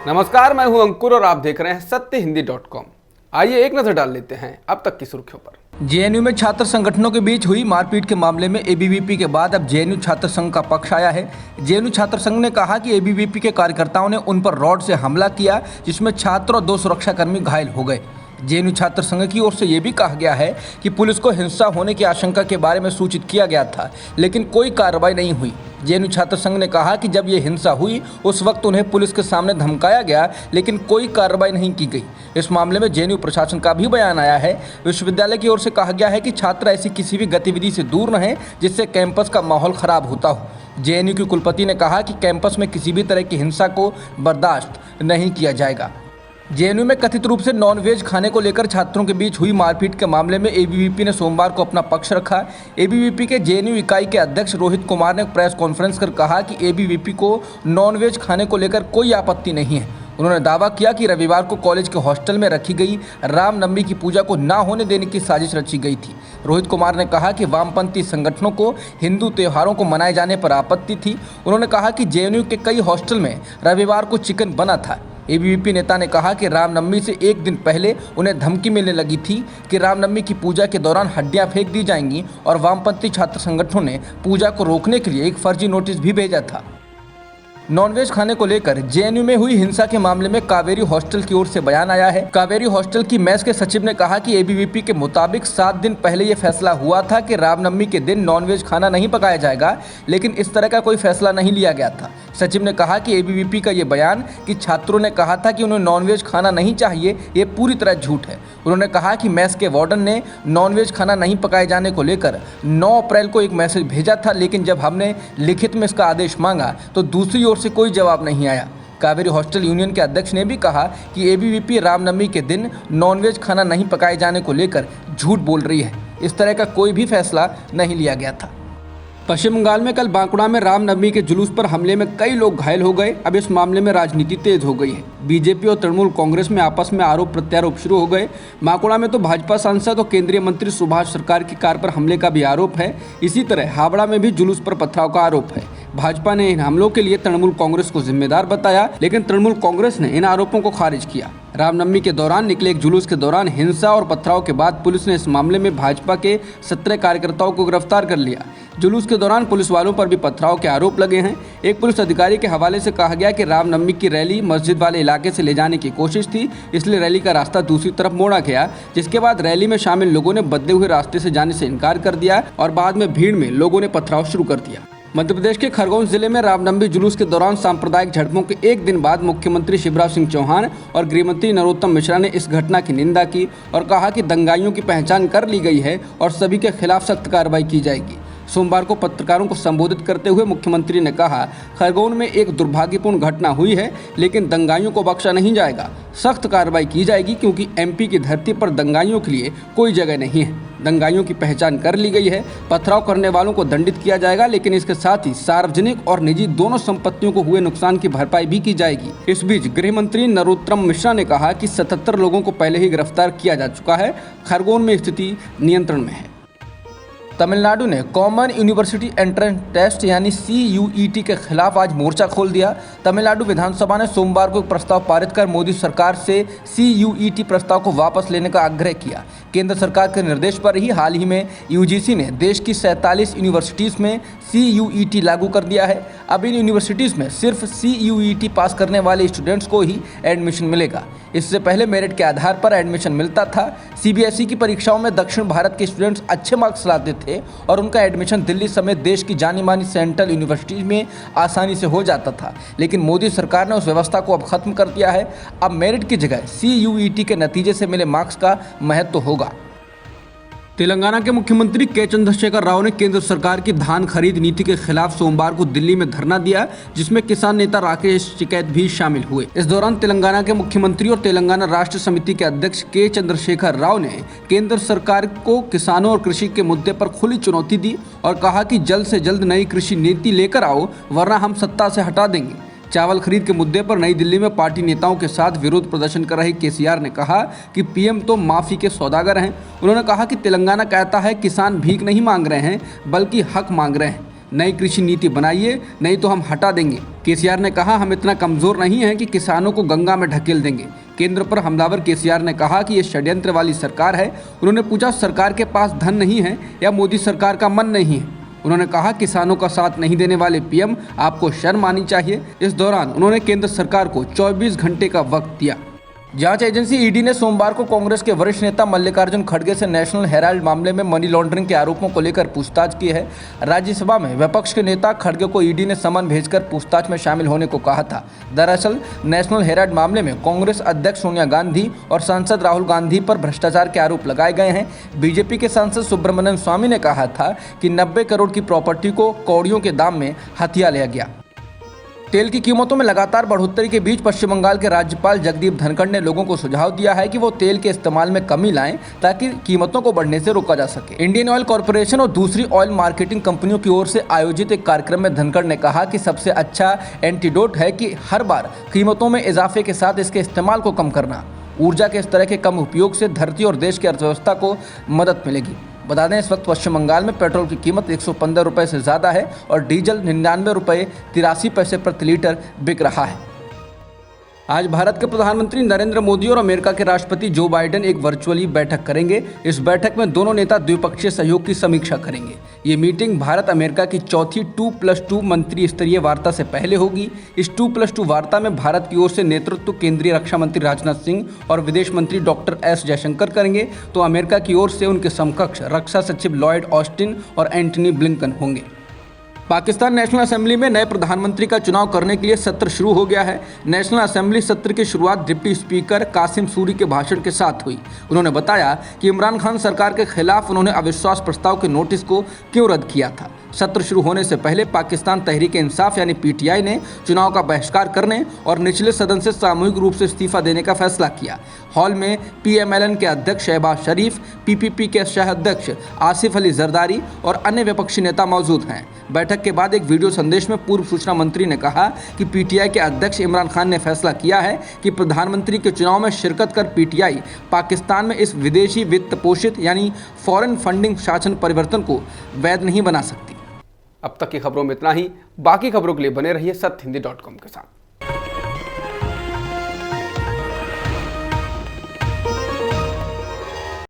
नमस्कार, मैं हूं अंकुर और आप देख रहे हैं सत्यहिंदी.com। आइए एक नजर डाल लेते हैं अब तक की सुर्खियों पर। जेएनयू में छात्र संगठनों के बीच हुई मारपीट के मामले में एबीवीपी के बाद अब जेएनयू छात्र संघ का पक्ष आया है। जेएनयू छात्र संघ ने कहा कि एबीवीपी के कार्यकर्ताओं ने उन पर रॉड से हमला किया, जिसमें छात्र और 2 सुरक्षाकर्मी घायल हो गए। जेएनयू छात्र संघ की ओर से यह भी कहा गया है कि पुलिस को हिंसा होने की आशंका के बारे में सूचित किया गया था, लेकिन कोई कार्रवाई नहीं हुई। जेएनयू छात्र संघ ने कहा कि जब ये हिंसा हुई उस वक्त उन्हें पुलिस के सामने धमकाया गया, लेकिन कोई कार्रवाई नहीं की गई। इस मामले में जेएनयू प्रशासन का भी बयान आया है। विश्वविद्यालय की ओर से कहा गया है कि छात्र ऐसी किसी भी गतिविधि से दूर रहें जिससे कैंपस का माहौल खराब होता हो। जेएनयू की कुलपति ने कहा कि कैंपस में किसी भी तरह की हिंसा को बर्दाश्त नहीं किया जाएगा। जेएनयू में कथित रूप से नॉन-वेज खाने को लेकर छात्रों के बीच हुई मारपीट के मामले में एबीवीपी ने सोमवार को अपना पक्ष रखा। एबीवीपी के जेएनयू इकाई के अध्यक्ष रोहित कुमार ने प्रेस कॉन्फ्रेंस कर कहा कि एबीवीपी को नॉन-वेज खाने को लेकर कोई आपत्ति नहीं है। उन्होंने दावा किया कि रविवार को कॉलेज के हॉस्टल में रखी गई रामनवमी की पूजा को न होने देने की साजिश रची गई थी। रोहित कुमार ने कहा कि वामपंथी संगठनों को हिंदू त्योहारों को मनाए जाने पर आपत्ति थी। उन्होंने कहा कि जेएनयू के कई हॉस्टल में रविवार को चिकन बना था। एबीवीपी नेता ने कहा कि रामनवमी से एक दिन पहले उन्हें धमकी मिलने लगी थी कि रामनवमी की पूजा के दौरान हड्डियां फेंक दी जाएंगी और वामपंथी छात्र संगठनों ने पूजा को रोकने के लिए एक फर्जी नोटिस भी भेजा था। नॉनवेज खाने को लेकर जेएनयू में हुई हिंसा के मामले में कावेरी हॉस्टल की ओर से बयान आया है। कावेरी हॉस्टल की मेस के सचिव ने कहा कि एबीवीपी के मुताबिक 7 दिन पहले ये फैसला हुआ था कि रामनवमी के दिन नॉनवेज खाना नहीं पकाया जाएगा, लेकिन इस तरह का कोई फैसला नहीं लिया गया था। सचिव ने कहा कि एबीवीपी का ये बयान कि छात्रों ने कहा था कि उन्हें नॉनवेज खाना नहीं चाहिए, ये पूरी तरह झूठ है। उन्होंने कहा कि मेस के वार्डन ने नॉनवेज खाना नहीं पकाए जाने को लेकर 9 अप्रैल को एक मैसेज भेजा था, लेकिन जब हमने लिखित में इसका आदेश मांगा तो दूसरी ओर से कोई जवाब नहीं आया। कावेरी हॉस्टल यूनियन के अध्यक्ष ने भी कहा कि एबीवीपी रामनवमी के दिन नॉनवेज खाना नहीं पकाए जाने को लेकर झूठ बोल रही है। इस तरह का कोई भी फैसला नहीं लिया गया था। पश्चिम बंगाल में कल बांकुड़ा में रामनवमी के जुलूस पर हमले में कई लोग घायल हो गए। अब इस मामले में राजनीति तेज हो गई है। बीजेपी और तृणमूल कांग्रेस में आपस में आरोप प्रत्यारोप शुरू हो गए। बांकुड़ा में तो भाजपा सांसद और केंद्रीय मंत्री सुभाष सरकार की कार पर हमले का भी आरोप है। इसी तरह हावड़ा में भी जुलूस पर पथराव का आरोप है। भाजपा ने इन हमलों के लिए तृणमूल कांग्रेस को जिम्मेदार बताया, लेकिन तृणमूल कांग्रेस ने इन आरोपों को खारिज किया। रामनवमी के दौरान निकले एक जुलूस के दौरान हिंसा और पथराव के बाद पुलिस ने इस मामले में भाजपा के 17 कार्यकर्ताओं को गिरफ्तार कर लिया। जुलूस के दौरान पुलिस वालों पर भी पथराव के आरोप लगे हैं। एक पुलिस अधिकारी के हवाले से कहा गया कि रामनवमी की रैली मस्जिद वाले इलाके से ले जाने की कोशिश थी, इसलिए रैली का रास्ता दूसरी तरफ मोड़ा गया, जिसके बाद रैली में शामिल लोगों ने बदले हुए रास्ते से जाने से इनकार कर दिया और बाद में भीड़ में लोगों ने पथराव शुरू कर दिया। मध्य प्रदेश के खरगोन जिले में रामनवमी जुलूस के दौरान सांप्रदायिक झड़पों के एक दिन बाद मुख्यमंत्री शिवराज सिंह चौहान और गृहमंत्री नरोत्तम मिश्रा ने इस घटना की निंदा की और कहा कि दंगाइयों की पहचान कर ली गई है और सभी के खिलाफ सख्त कार्रवाई की जाएगी। सोमवार को पत्रकारों को संबोधित करते हुए मुख्यमंत्री ने कहा, खरगोन में एक दुर्भाग्यपूर्ण घटना हुई है, लेकिन दंगाइयों को बख्शा नहीं जाएगा। सख्त कार्रवाई की जाएगी क्योंकि एमपी की धरती पर दंगाइयों के लिए कोई जगह नहीं है। दंगाइयों की पहचान कर ली गई है। पथराव करने वालों को दंडित किया जाएगा, लेकिन इसके साथ ही सार्वजनिक और निजी दोनों संपत्तियों को हुए नुकसान की भरपाई भी की जाएगी। इस बीच गृह मंत्री नरोत्तम मिश्रा ने कहा कि 77 लोगों को पहले ही गिरफ्तार किया जा चुका है। खरगोन में स्थिति नियंत्रण में है। तमिलनाडु ने कॉमन यूनिवर्सिटी एंट्रेंस टेस्ट यानी CUET के खिलाफ आज मोर्चा खोल दिया। तमिलनाडु विधानसभा ने सोमवार को एक प्रस्ताव पारित कर मोदी सरकार से CUET प्रस्ताव को वापस लेने का आग्रह किया। केंद्र सरकार के निर्देश पर ही हाल ही में UGC ने देश की 47 यूनिवर्सिटीज़ में CUET लागू कर दिया है। अब इन यूनिवर्सिटीज़ में सिर्फ CUET पास करने वाले स्टूडेंट्स को ही एडमिशन मिलेगा। इससे पहले मेरिट के आधार पर एडमिशन मिलता था। CBSE की परीक्षाओं में दक्षिण भारत के स्टूडेंट्स अच्छे मार्क्स लाते थे और उनका एडमिशन दिल्ली समेत देश की जानी मानी सेंट्रल यूनिवर्सिटीज में आसानी से हो जाता था, लेकिन मोदी सरकार ने उस व्यवस्था को अब खत्म कर दिया है। अब मेरिट की जगह CUET के नतीजे से मिले मार्क्स का महत्व होगा। तेलंगाना के मुख्यमंत्री के चंद्रशेखर राव ने केंद्र सरकार की धान खरीद नीति के खिलाफ सोमवार को दिल्ली में धरना दिया, जिसमें किसान नेता राकेश टिकैत भी शामिल हुए। इस दौरान तेलंगाना के मुख्यमंत्री और तेलंगाना राष्ट्र समिति के अध्यक्ष के चंद्रशेखर राव ने केंद्र सरकार को किसानों और कृषि के मुद्दे पर खुली चुनौती दी और कहा कि जल्द से जल्द नई कृषि नीति लेकर आओ, वरना हम सत्ता से हटा देंगे। चावल खरीद के मुद्दे पर नई दिल्ली में पार्टी नेताओं के साथ विरोध प्रदर्शन कर रहे केसीआर ने कहा कि पीएम तो माफी के सौदागर हैं। उन्होंने कहा कि तेलंगाना कहता है किसान भीख नहीं मांग रहे हैं, बल्कि हक मांग रहे हैं। नई कृषि नीति बनाइए, नहीं तो हम हटा देंगे। केसीआर ने कहा, हम इतना कमजोर नहीं हैं कि किसानों को गंगा में ढकेल देंगे। केंद्र पर हमलावर केसीआर ने कहा कि ये षड्यंत्र वाली सरकार है। उन्होंने पूछा, सरकार के पास धन नहीं है या मोदी सरकार का मन नहीं है? उन्होंने कहा, किसानों का साथ नहीं देने वाले पीएम, आपको शर्म आनी चाहिए। इस दौरान उन्होंने केंद्र सरकार को 24 घंटे का वक्त दिया। जांच एजेंसी ईडी ने सोमवार को कांग्रेस के वरिष्ठ नेता मल्लिकार्जुन खड़गे से नेशनल हेराल्ड मामले में मनी लॉन्ड्रिंग के आरोपों को लेकर पूछताछ की है। राज्यसभा में विपक्ष के नेता खड़गे को ईडी ने समन भेजकर पूछताछ में शामिल होने को कहा था। दरअसल नेशनल हेराल्ड मामले में कांग्रेस अध्यक्ष सोनिया गांधी और सांसद राहुल गांधी पर भ्रष्टाचार के आरोप लगाए गए हैं। बीजेपी के सांसद सुब्रमण्यम स्वामी ने कहा था कि 90 करोड़ की प्रॉपर्टी को कौड़ियों के दाम में हथिया लिया गया। तेल की कीमतों में लगातार बढ़ोतरी के बीच पश्चिम बंगाल के राज्यपाल जगदीप धनखड़ ने लोगों को सुझाव दिया है कि वो तेल के इस्तेमाल में कमी लाएं ताकि कीमतों को बढ़ने से रोका जा सके। इंडियन ऑयल कॉरपोरेशन और दूसरी ऑयल मार्केटिंग कंपनियों की ओर से आयोजित एक कार्यक्रम में धनखड़ ने कहा कि सबसे अच्छा एंटीडोट है कि हर बार कीमतों में इजाफे के साथ इसके इस्तेमाल को कम करना। ऊर्जा के इस तरह के कम उपयोग से धरती और देश की अर्थव्यवस्था को मदद मिलेगी। बता दें, इस वक्त पश्चिम बंगाल में पेट्रोल की कीमत 115 रुपये से ज़्यादा है और डीजल 99 रुपये 83 पैसे प्रति लीटर बिक रहा है। आज भारत के प्रधानमंत्री नरेंद्र मोदी और अमेरिका के राष्ट्रपति जो बाइडेन एक वर्चुअली बैठक करेंगे। इस बैठक में दोनों नेता द्विपक्षीय सहयोग की समीक्षा करेंगे। ये मीटिंग भारत अमेरिका की चौथी 2+2 मंत्री स्तरीय वार्ता से पहले होगी। इस 2+2 वार्ता में भारत की ओर से नेतृत्व केंद्रीय रक्षा मंत्री राजनाथ सिंह और विदेश मंत्री डॉक्टर एस जयशंकर करेंगे, तो अमेरिका की ओर से उनके समकक्ष रक्षा सचिव लॉयड ऑस्टिन और एंटनी ब्लिंकन होंगे। पाकिस्तान नेशनल असेंबली में नए प्रधानमंत्री का चुनाव करने के लिए सत्र शुरू हो गया है। नेशनल असेंबली सत्र की शुरुआत डिप्टी स्पीकर कासिम सूरी के भाषण के साथ हुई। उन्होंने बताया कि इमरान खान सरकार के खिलाफ उन्होंने अविश्वास प्रस्ताव के नोटिस को क्यों रद्द किया था। सत्र शुरू होने से पहले पाकिस्तान तहरीक इंसाफ यानी पीटीआई ने चुनाव का बहिष्कार करने और निचले सदन से सामूहिक रूप से इस्तीफा देने का फैसला किया। हॉल में पीएमएलएन के अध्यक्ष शहबाज शरीफ, पीपीपी के शह अध्यक्ष आसिफ अली जरदारी और अन्य विपक्षी नेता मौजूद हैं। बैठक के बाद एक वीडियो संदेश में पूर्व सूचना मंत्री ने कहा कि पीटीआई के अध्यक्ष इमरान खान ने फैसला किया है कि प्रधानमंत्री के चुनाव में शिरकत कर पीटीआई पाकिस्तान में इस विदेशी वित्त पोषित यानी फॉरेन फंडिंग शासन परिवर्तन को वैध नहीं बना सकती। अब तक की खबरों में इतना ही। बाकी खबरों के लिए बने रहिए सत्यहिंदी.com के साथ।